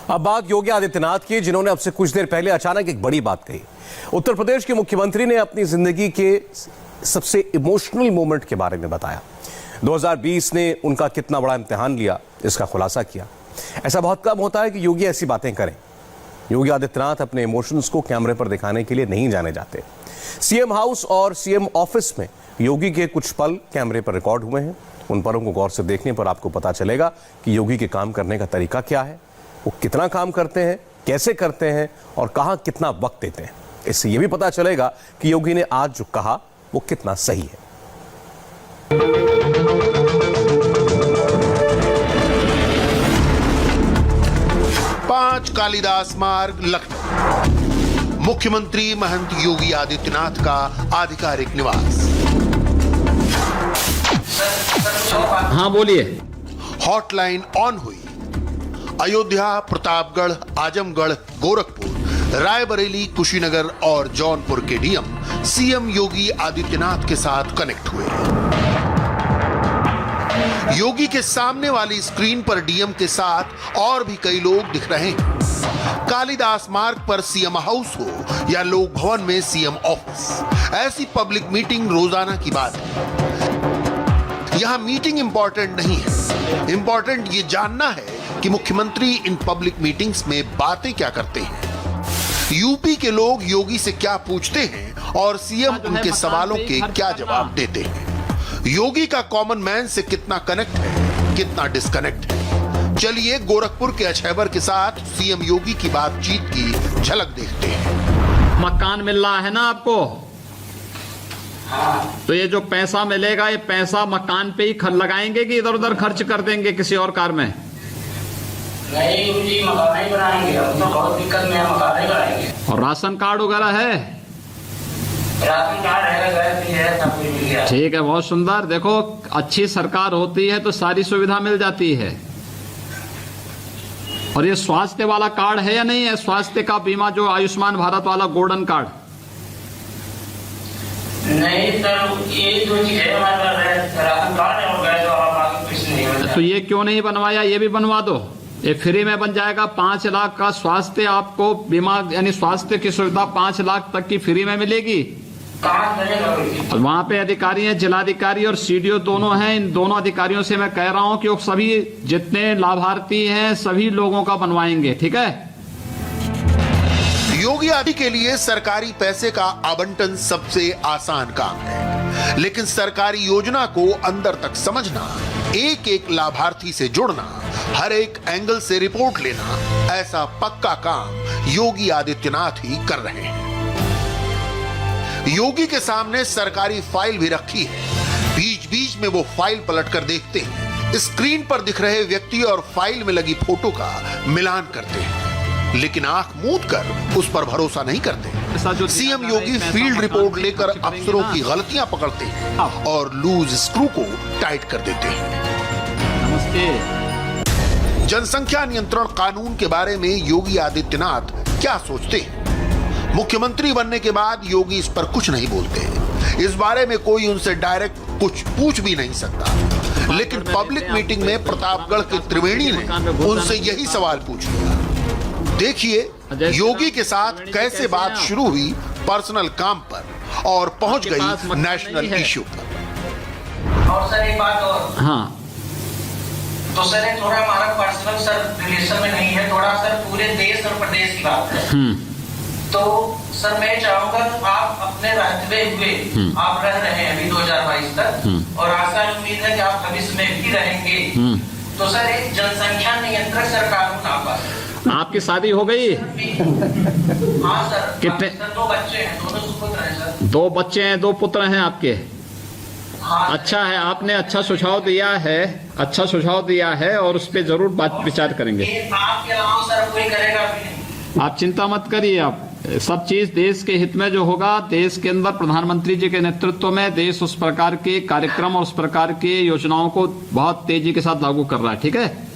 अब बात योगी आदित्यनाथ की, जिन्होंने अब से कुछ देर पहले अचानक एक बड़ी बात कही। उत्तर प्रदेश के मुख्यमंत्री ने अपनी जिंदगी के सबसे इमोशनल मोमेंट के बारे में बताया। 2020 ने उनका कितना बड़ा इम्तिहान लिया, इसका खुलासा किया। ऐसा बहुत कम होता है कि योगी ऐसी बातें करें। योगी आदित्यनाथ अपने इमोशंस को कैमरे पर दिखाने के लिए नहीं जाने जाते। सीएम हाउस और सीएम ऑफिस में योगी के कुछ पल कैमरे पर रिकॉर्ड हुए हैं। उन पलों को गौर से देखने पर आपको पता चलेगा कि योगी के काम करने का तरीका क्या है, वो कितना काम करते हैं, कैसे करते हैं और कहां कितना वक्त देते हैं। इससे यह भी पता चलेगा कि योगी ने आज जो कहा वो कितना सही है। पांच कालिदास मार्ग, लखनऊ। मुख्यमंत्री महंत योगी आदित्यनाथ का आधिकारिक निवास। हाँ बोलिए। हॉटलाइन ऑन हुई। अयोध्या, प्रतापगढ़, आजमगढ़, गोरखपुर, रायबरेली, कुशीनगर और जौनपुर के डीएम सीएम योगी आदित्यनाथ के साथ कनेक्ट हुए। योगी के सामने वाली स्क्रीन पर डीएम के साथ और भी कई लोग दिख रहे हैं। कालिदास मार्ग पर सीएम हाउस हो या लोक भवन में सीएम ऑफिस, ऐसी पब्लिक मीटिंग रोजाना की बात है। यहां मीटिंग इंपॉर्टेंट नहीं है, इंपॉर्टेंट ये जानना है कि मुख्यमंत्री इन पब्लिक मीटिंग्स में बातें क्या करते हैं, यूपी के लोग योगी से क्या पूछते हैं और सीएम उनके सवालों के क्या जवाब देते हैं। योगी का कॉमन मैन से कितना कनेक्ट है, कितना डिस्कनेक्ट है। चलिए गोरखपुर के अछैबर के साथ सीएम योगी की बातचीत की झलक देखते हैं। मकान मिल रहा है ना आपको? तो ये जो पैसा मिलेगा, ये पैसा मकान पे ही लगाएंगे कि इधर उधर खर्च कर देंगे किसी और कार में? नहीं जी, मकान ही बनाएंगे। हम तो बहुत दिक्कत में है, मकान ही बनाएंगे। और राशन कार्ड वगैरह है? राशन कार्ड है, गैस भी है, सब कुछ मिल गया। ठीक है, बहुत सुंदर। देखो, अच्छी सरकार होती है तो सारी सुविधा मिल जाती है। और ये स्वास्थ्य वाला कार्ड है या नहीं है? स्वास्थ्य का बीमा जो आयुष्मान भारत वाला गोल्डन कार्ड? नहीं सर, ये दो चीज है हमारे पास, राशन कार्ड है और गैस वाला, बाकी कुछ नहीं है। तो ये क्यों नहीं बनवाया? ये भी बनवा दो, ये फ्री में बन जाएगा। 5 लाख का स्वास्थ्य आपको बीमा, यानी स्वास्थ्य की सुविधा 5 लाख तक की फ्री में मिलेगी। कहाँ वहाँ पे अधिकारी हैं, जिलाधिकारी और सीडीओ दोनों हैं। इन दोनों अधिकारियों से मैं कह रहा हूँ कि वो सभी जितने लाभार्थी हैं सभी लोगों का बनवाएंगे, ठीक है? योगी आदि के लिए सरकारी पैसे का आवंटन सबसे आसान काम है, लेकिन सरकारी योजना को अंदर तक समझना, एक एक लाभार्थी से जुड़ना, हर एक एंगल से रिपोर्ट लेना, ऐसा पक्का काम योगी आदित्यनाथ ही कर रहे हैं। योगी के सामने सरकारी फाइल भी रखी है। बीच बीच में वो फाइल पलट कर देखते हैं, स्क्रीन पर दिख रहे व्यक्ति और फाइल में लगी फोटो का मिलान करते हैं, लेकिन आंख मूंद कर उस पर भरोसा नहीं करते। सीएम योगी फील्ड रिपोर्ट लेकर अफसरों की गलतियां पकड़ते हैं और लूज स्क्रू को टाइट कर देते हैं। नमस्ते। जनसंख्या नियंत्रण कानून के बारे में योगी आदित्यनाथ क्या सोचते हैं? मुख्यमंत्री बनने के बाद योगी इस पर कुछ नहीं बोलते। इस बारे में कोई उनसे डायरेक्ट कुछ पूछ भी नहीं सकता, लेकिन पब्लिक मीटिंग में प्रतापगढ़ के त्रिवेणी ने उनसे यही सवाल पूछ लिया। देखिए योगी के साथ कैसे बात शुरू हुई पर्सनल काम पर और पहुंच गई नेशनल इश्यू पर। और सर एक बात और। हाँ, तो सर ये थोड़ा हमारा पर्सनल सर रिलेशन में नहीं है, थोड़ा सर पूरे देश और प्रदेश की बात है। तो सर मैं चाहूंगा आप अपने रहते हुए आप रह रहे हैं अभी 2022 तक, और आशा उम्मीद है कि आप भविष्य में भी रहेंगे। तो सर एक जनसंख्या नियंत्रण सर कानून आ पास। आपकी शादी हो गई? हाँ सर। कितने? सर 2 बच्चे हैं, दोनों सुपुत्र हैं सर। 2 बच्चे हैं, 2 पुत्र हैं आपके? हाँ। अच्छा है, आपने अच्छा सुझाव दिया है, अच्छा सुझाव दिया है और उस पर जरूर बात विचार करेंगे। आपके अलावा सर कोई करेगा भी नहीं। आप चिंता मत करिए। आप सब चीज देश के हित में जो होगा, देश के अंदर प्रधानमंत्री जी के नेतृत्व में देश उस प्रकार के कार्यक्रम और उस प्रकार की योजनाओं को बहुत तेजी के साथ लागू कर रहा है, ठीक है?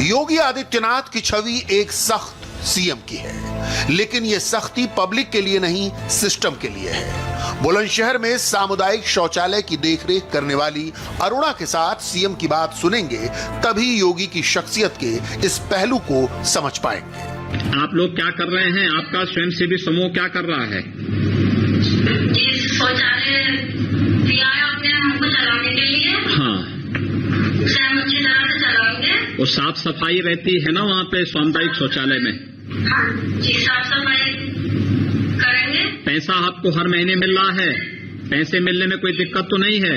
योगी आदित्यनाथ की छवि एक सख्त सीएम की है, लेकिन यह सख्ती पब्लिक के लिए नहीं, सिस्टम के लिए है। बुलंदशहर में सामुदायिक शौचालय की देखरेख करने वाली अरुणा के साथ सीएम की बात सुनेंगे, तभी योगी की शख्सियत के इस पहलू को समझ पाएंगे। आप लोग क्या कर रहे हैं? आपका स्वयंसेवी समूह क्या कर रहा है? शौचालय दिया है आपने हमको चलाने के लिए। हाँ, उसे हम अच्छी तरह से चलाएंगे। वो साफ सफाई रहती है ना वहाँ पे सामुदायिक शौचालय में? हाँ जी, साफ सफाई करेंगे। पैसा आपको हर महीने मिल रहा है? पैसे मिलने में कोई दिक्कत तो नहीं है?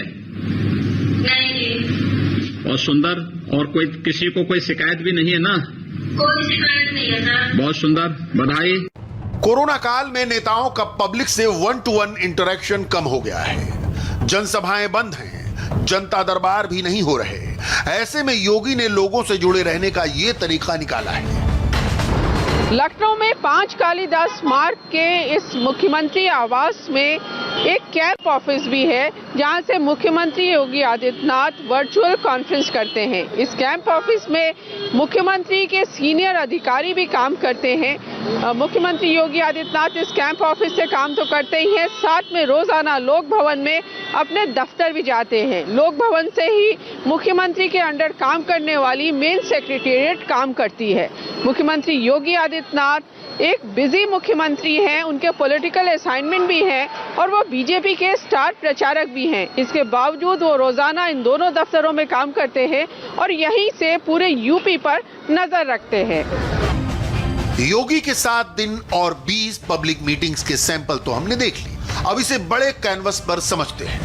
नहीं जी। और सुंदर, और कोई किसी को कोई शिकायत भी नहीं है ना? कोई शिकायत नहीं है सर। बहुत सुंदर, बधाई। कोरोना काल में नेताओं का पब्लिक से 1-to-1 इंटरेक्शन कम हो गया है। जनसभाएं बंद हैं, जनता दरबार भी नहीं हो रहे। ऐसे में योगी ने लोगों से जुड़े रहने का ये तरीका निकाला है। लखनऊ में 5 कालिदास मार्ग के इस मुख्यमंत्री आवास में एक कैंप ऑफिस भी है, जहां से मुख्यमंत्री योगी आदित्यनाथ वर्चुअल कॉन्फ्रेंस करते हैं। इस कैंप ऑफिस में मुख्यमंत्री के सीनियर अधिकारी भी काम करते हैं। मुख्यमंत्री योगी आदित्यनाथ इस कैंप ऑफिस से काम तो करते ही हैं, साथ में रोजाना लोक भवन में अपने दफ्तर भी जाते हैं। लोक भवन से ही मुख्यमंत्री के अंडर काम करने वाली मेन सेक्रेटेरिएट काम करती है। मुख्यमंत्री योगी आदित्यनाथ एक बिजी मुख्यमंत्री हैं, उनके पॉलिटिकल असाइनमेंट भी हैं और वो बीजेपी के स्टार प्रचारक भी हैं। इसके बावजूद वो रोजाना इन दोनों दफ्तरों में काम करते हैं और यहीं से पूरे यूपी पर नजर रखते हैं। योगी के 7 दिन और 20 पब्लिक मीटिंग्स के सैंपल तो हमने देख ली। अब इसे बड़े कैनवस पर समझते हैं।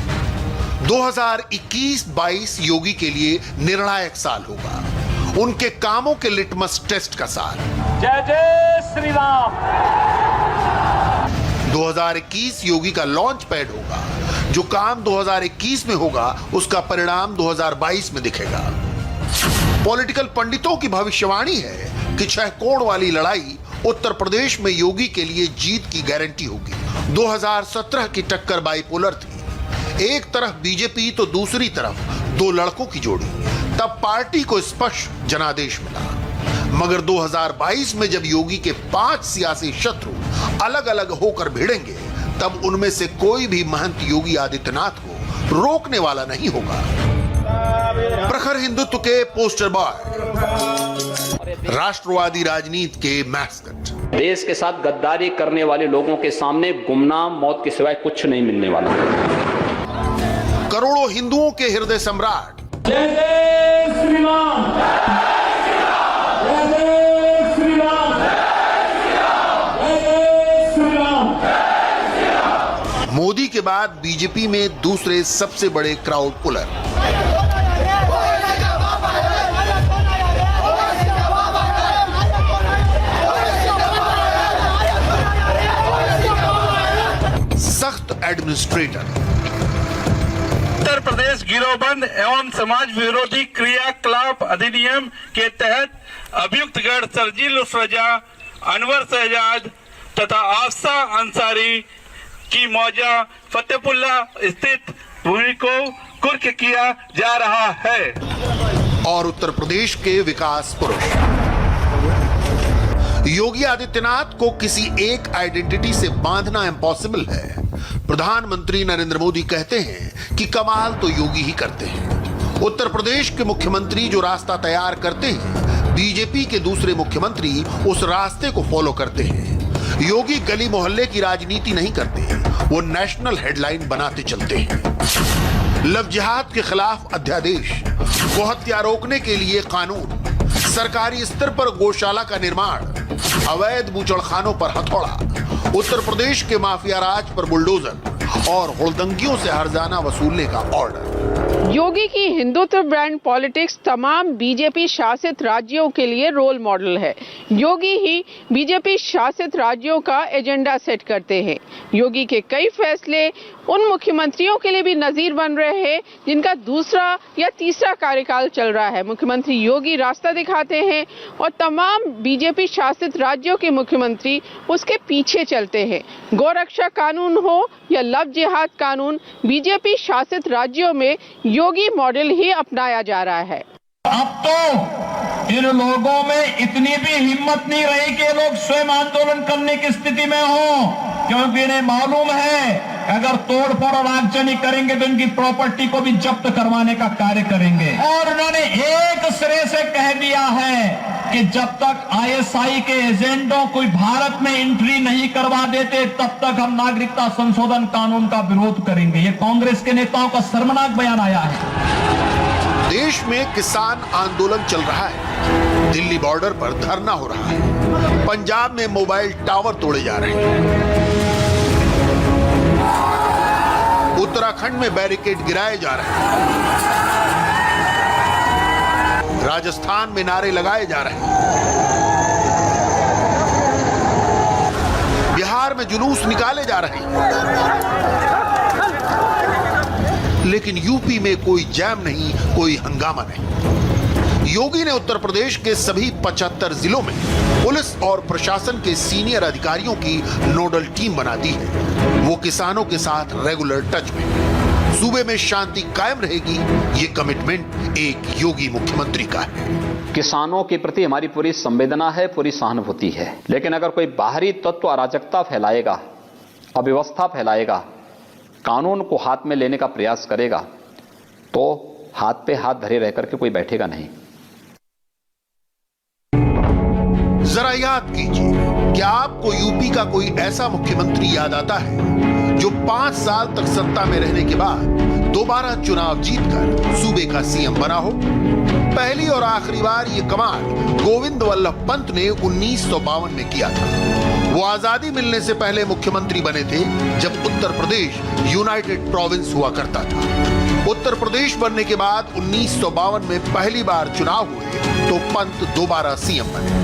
2021-22 योगी के लिए निर्णायक साल होगा, उनके कामों के लिटमस टेस्ट का साल। जय जय श्री राम। 2021 योगी का लॉन्च पैड होगा। जो काम 2021 में होगा उसका परिणाम 2022 में दिखेगा। पॉलिटिकल पंडितों की भविष्यवाणी है कि 6 कोण वाली लड़ाई उत्तर प्रदेश में योगी के लिए जीत की गारंटी होगी। 2017 की टक्कर बाइपोलर थी, एक तरफ बीजेपी तो दूसरी तरफ 2 लड़कों की जोड़ी। तब पार्टी को स्पष्ट जनादेश मिला। मगर 2022 में जब योगी के 5 सियासी शत्रु अलग अलग होकर भिड़ेंगे, तब उनमें से कोई भी महंत योगी आदित्यनाथ को रोकने वाला नहीं होगा। प्रखर हिंदुत्व के पोस्टर बॉय, राष्ट्रवादी राजनीति के मैस्कट। देश के साथ गद्दारी करने वाले लोगों के सामने गुमनाम मौत के सिवाय कुछ नहीं मिलने वाला। करोड़ों हिंदुओं के हृदय सम्राट। जय जय श्री राम। जय जय श्री राम। जय जय श्री राम। मोदी के बाद बीजेपी में दूसरे सबसे बड़े क्राउड पुलर। सख्त एडमिनिस्ट्रेटर। उत्तर प्रदेश गिरोहबंद एवं समाज विरोधी क्रियाकलाप अधिनियम के तहत अभियुक्त गढ़ सरजील रजा, अनवर शहजाद तथा आफसा अंसारी की मौजा फतेपुल्ला स्थित भूमि को कुर्क किया जा रहा है। और उत्तर प्रदेश के विकास पुरुष योगी आदित्यनाथ को किसी एक आइडेंटिटी से बांधना इम्पॉसिबल है। प्रधानमंत्री नरेंद्र मोदी कहते हैं कि कमाल तो योगी ही करते हैं। उत्तर प्रदेश के मुख्यमंत्री जो रास्ता तैयार करते हैं, बीजेपी के दूसरे मुख्यमंत्री उस रास्ते को फॉलो करते हैं। योगी गली मोहल्ले की राजनीति नहीं करते, वो नेशनल हेडलाइन बनाते चलते हैं। लव जिहाद के खिलाफ अध्यादेश, गोहत्या रोकने के लिए कानून, सरकारी स्तर पर गौशाला का निर्माण, अवैध बूचड़खानों पर हथौड़ा, उत्तर प्रदेश के माफिया राज पर बुलडोजर और हुड़दंगियों से हर्जाना वसूलने का ऑर्डर। योगी की हिंदुत्व ब्रांड पॉलिटिक्स तमाम बीजेपी शासित राज्यों के लिए रोल मॉडल है। योगी ही बीजेपी शासित राज्यों का एजेंडा सेट करते हैं। योगी के कई फैसले उन मुख्यमंत्रियों के लिए भी नजीर बन रहे हैं जिनका दूसरा या तीसरा कार्यकाल चल रहा है। मुख्यमंत्री योगी रास्ता दिखाते हैं और तमाम बीजेपी शासित राज्यों के मुख्यमंत्री उसके पीछे चलते हैं। गौरक्षा कानून हो या लव जिहाद कानून, बीजेपी शासित राज्यों में योगी मॉडल ही अपनाया जा रहा है। अब तो इन लोगों में इतनी भी हिम्मत नहीं रही कि ये लोग स्वयं आंदोलन करने की स्थिति में हो, क्योंकि इन्हें मालूम है अगर तोड़फोड़ और आगजनी करेंगे तो इनकी प्रॉपर्टी को भी जब्त करवाने का कार्य करेंगे। और उन्होंने एक सिरे से कह दिया है कि जब तक आईएसआई के एजेंटों कोई भारत में एंट्री नहीं करवा देते तब तक हम नागरिकता संशोधन कानून का विरोध करेंगे। ये कांग्रेस के नेताओं का शर्मनाक बयान आया है। देश में किसान आंदोलन चल रहा है, दिल्ली बॉर्डर पर धरना हो रहा है, पंजाब में मोबाइल टावर तोड़े जा रहे हैं, उत्तराखंड में बैरिकेड गिराए जा रहे हैं, राजस्थान में नारे लगाए जा रहे हैं, बिहार में जुलूस निकाले जा रहे हैं, लेकिन यूपी में कोई जैम नहीं, कोई हंगामा नहीं। योगी ने उत्तर प्रदेश के सभी 75 जिलों में पुलिस और प्रशासन के सीनियर अधिकारियों की नोडल टीम बना दी है। वो किसानों के साथ रेगुलर टच में है। सूबे में शांति कायम रहेगी, ये कमिटमेंट एक योगी मुख्यमंत्री का है। किसानों के प्रति हमारी पूरी संवेदना है, पूरी सहानुभूति है, लेकिन अगर कोई बाहरी तत्व अराजकता फैलाएगा, अव्यवस्था फैलाएगा, कानून को हाथ में लेने का प्रयास करेगा, तो हाथ पे हाथ धरे रहकर के कोई बैठेगा नहीं। जरा याद कीजिए, क्या आपको यूपी का कोई ऐसा मुख्यमंत्री याद आता है जो 5 साल तक सत्ता में रहने के बाद दोबारा चुनाव जीतकर सूबे का सीएम बना हो? पहली और आखिरी बार ये कमाल गोविंद वल्लभ पंत ने 1952 में किया था। वो आजादी मिलने से पहले मुख्यमंत्री बने थे जब उत्तर प्रदेश यूनाइटेड प्रोविंस हुआ करता था। उत्तर प्रदेश बनने के बाद 1952 में पहली बार चुनाव हुए तो पंत दोबारा सीएम बने।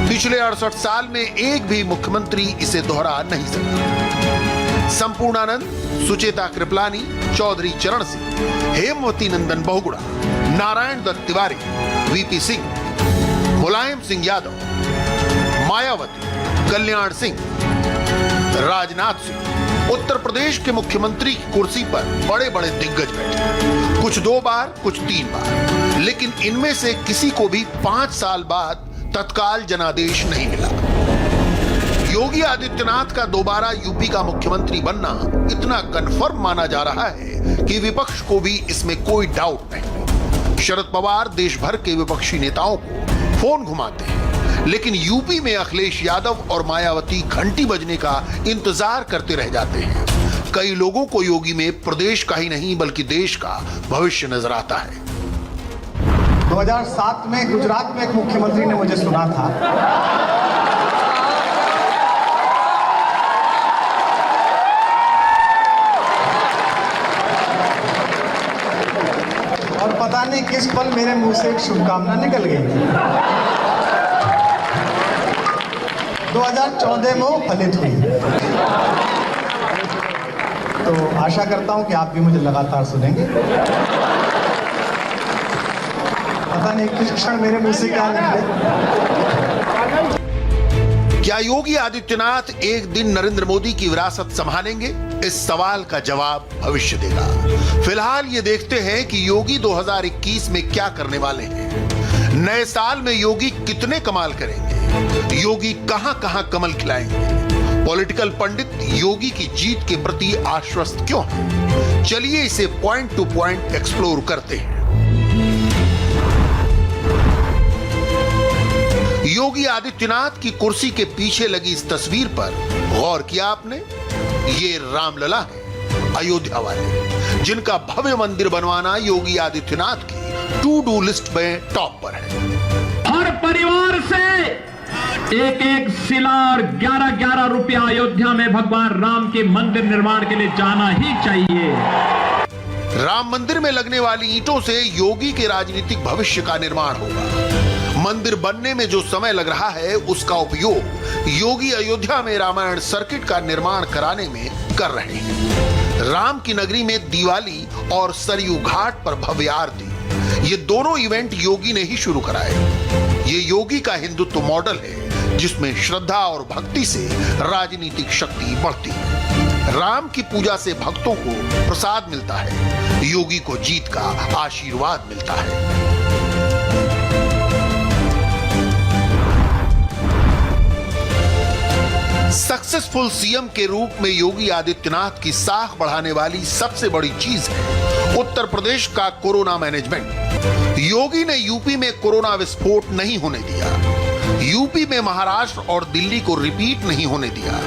पिछले 68 साल में एक भी मुख्यमंत्री इसे दोहरा नहीं सका। संपूर्णानंद, सुचेता कृपलानी, चौधरी चरण सिंह, हेमवती नंदन बहुगुणा, नारायण दत्त तिवारी, वीपी सिंह, मुलायम सिंह यादव, मायावती, कल्याण सिंह, राजनाथ सिंह, उत्तर प्रदेश के मुख्यमंत्री की कुर्सी पर बड़े बड़े दिग्गज बैठे, कुछ 2 बार, कुछ 3 बार, लेकिन इनमें से किसी को भी 5 साल बाद तत्काल जनादेश नहीं मिला। योगी आदित्यनाथ का दोबारा यूपी का मुख्यमंत्री बनना इतना कन्फर्म माना जा रहा है कि विपक्ष को भी इसमें कोई डाउट नहीं। शरद पवार देश भर के विपक्षी नेताओं को फोन घुमाते हैं, लेकिन यूपी में अखिलेश यादव और मायावती घंटी बजने का इंतजार करते रह जाते हैं। कई लोगों को योगी में प्रदेश का ही नहीं बल्कि देश का भविष्य नजर आता है। 2007 में गुजरात में एक मुख्यमंत्री ने मुझे सुना था, और पता नहीं किस पल मेरे मुंह से एक शुभकामना निकल गई। 2014 में वो फलित हुई। तो आशा करता हूं कि आप भी मुझे लगातार सुनेंगे। पता नहीं किस क्षण मेरे मुंह से क्या निकले। क्या योगी आदित्यनाथ एक दिन नरेंद्र मोदी की विरासत संभालेंगे? इस सवाल का जवाब भविष्य देगा। फिलहाल ये देखते हैं कि योगी 2021 में क्या करने वाले हैं। नए साल में योगी कितने कमाल करेंगे? योगी कहां-कहां कमल खिलाएंगे? पॉलिटिकल पंडित योगी की जीत के प्रति आश्वस्त क्यों हैं? चलिए इसे पॉइंट टू पॉइंट एक्सप्लोर करते हैं। योगी आदित्यनाथ की कुर्सी के पीछे लगी इस तस्वीर पर गौर किया आपने? ये रामलला है, अयोध्या वाले, जिनका भव्य मंदिर बनवाना योगी आदित्यनाथ की टू डू लिस्ट में टॉप पर है। हर परिवार से एक एक शिला और 11-11 रुपया अयोध्या में भगवान राम के मंदिर निर्माण के लिए जाना ही चाहिए। राम मंदिर में लगने वाली ईंटों से योगी के राजनीतिक भविष्य का निर्माण होगा। मंदिर बनने में जो समय लग रहा है उसका उपयोग योगी अयोध्या में रामायण सर्किट का निर्माण कराने में कर रहे हैं। राम की नगरी में दिवाली और सरयू घाट पर भव्य आरती, ये दोनों इवेंट योगी ने ही शुरू कराए। ये योगी का हिंदुत्व मॉडल है जिसमें श्रद्धा और भक्ति से राजनीतिक शक्ति बढ़ती है। राम की पूजा से भक्तों को प्रसाद मिलता है, योगी को जीत का आशीर्वाद मिलता है। सक्सेसफुल सीएम के रूप में योगी आदित्यनाथ की साख बढ़ाने वाली सबसे बड़ी चीज है उत्तर प्रदेश का कोरोना मैनेजमेंट। योगी ने यूपी में कोरोना विस्फोट नहीं होने दिया, यूपी में महाराष्ट्र और दिल्ली को रिपीट नहीं होने दिया।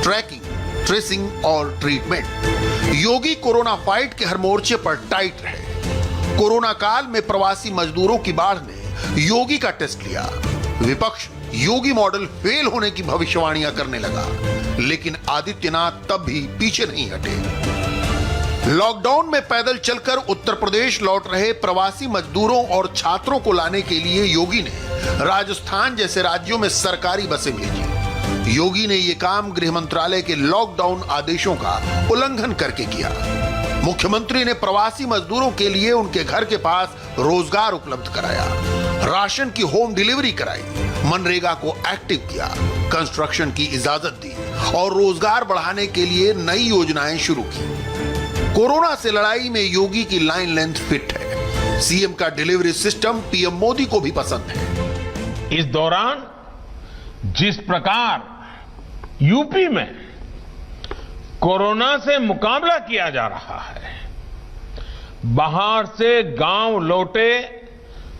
ट्रैकिंग, ट्रेसिंग और ट्रीटमेंट, योगी कोरोना फाइट के हर मोर्चे पर टाइट रहे। कोरोना काल में प्रवासी मजदूरों की बाढ़ ने योगी का टेस्ट लिया। विपक्ष योगी मॉडल फेल होने की भविष्यवाणियां करने लगा, लेकिन आदित्यनाथ तब भी पीछे नहीं हटे। लॉकडाउन में पैदल चलकर उत्तर प्रदेश लौट रहे प्रवासी मजदूरों और छात्रों को लाने के लिए योगी ने राजस्थान जैसे राज्यों में सरकारी बसें भेजी। योगी ने यह काम गृह मंत्रालय के लॉकडाउन आदेशों का उल्लंघन करके किया। मुख्यमंत्री ने प्रवासी मजदूरों के लिए उनके घर के पास रोजगार उपलब्ध कराया, राशन की होम डिलीवरी कराई, मनरेगा को एक्टिव किया, कंस्ट्रक्शन की इजाजत दी और रोजगार बढ़ाने के लिए नई योजनाएं शुरू की। कोरोना से लड़ाई में योगी की लाइन लेंथ फिट है। सीएम का डिलीवरी सिस्टम पीएम मोदी को भी पसंद है। इस दौरान जिस प्रकार यूपी में कोरोना से मुकाबला किया जा रहा है, बाहर से गांव लौटे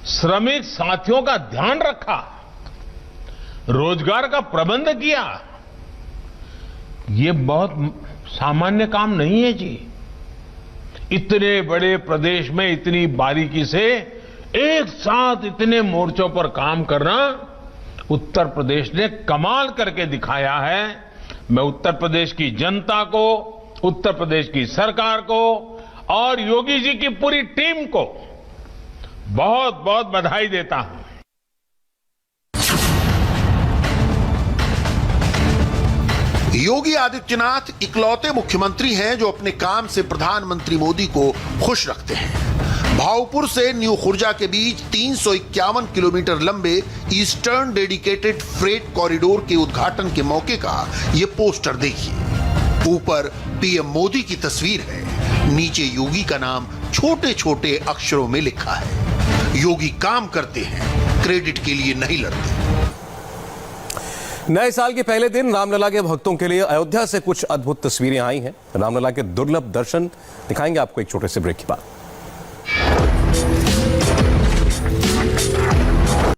श्रमिक साथियों का ध्यान रखा, रोजगार का प्रबंध किया, ये बहुत सामान्य काम नहीं है जी। इतने बड़े प्रदेश में इतनी बारीकी से एक साथ इतने मोर्चों पर काम करना उत्तर प्रदेश ने कमाल करके दिखाया है। मैं उत्तर प्रदेश की जनता को, उत्तर प्रदेश की सरकार को और योगी जी की पूरी टीम को बहुत बहुत बधाई देता हूं। योगी आदित्यनाथ इकलौते मुख्यमंत्री हैं जो अपने काम से प्रधानमंत्री मोदी को खुश रखते हैं। भावपुर से न्यू खुर्जा के बीच 351 किलोमीटर लंबे ईस्टर्न डेडिकेटेड फ्रेट कॉरिडोर के उद्घाटन के मौके का ये पोस्टर देखिए। ऊपर पीएम मोदी की तस्वीर है, नीचे योगी का नाम छोटे छोटे अक्षरों में लिखा है। योगी काम करते हैं, क्रेडिट के लिए नहीं लड़ते। नए साल के पहले दिन रामलला के भक्तों के लिए अयोध्या से कुछ अद्भुत तस्वीरें आई हैं। रामलला के दुर्लभ दर्शन दिखाएंगे आपको एक छोटे से ब्रेक के बाद।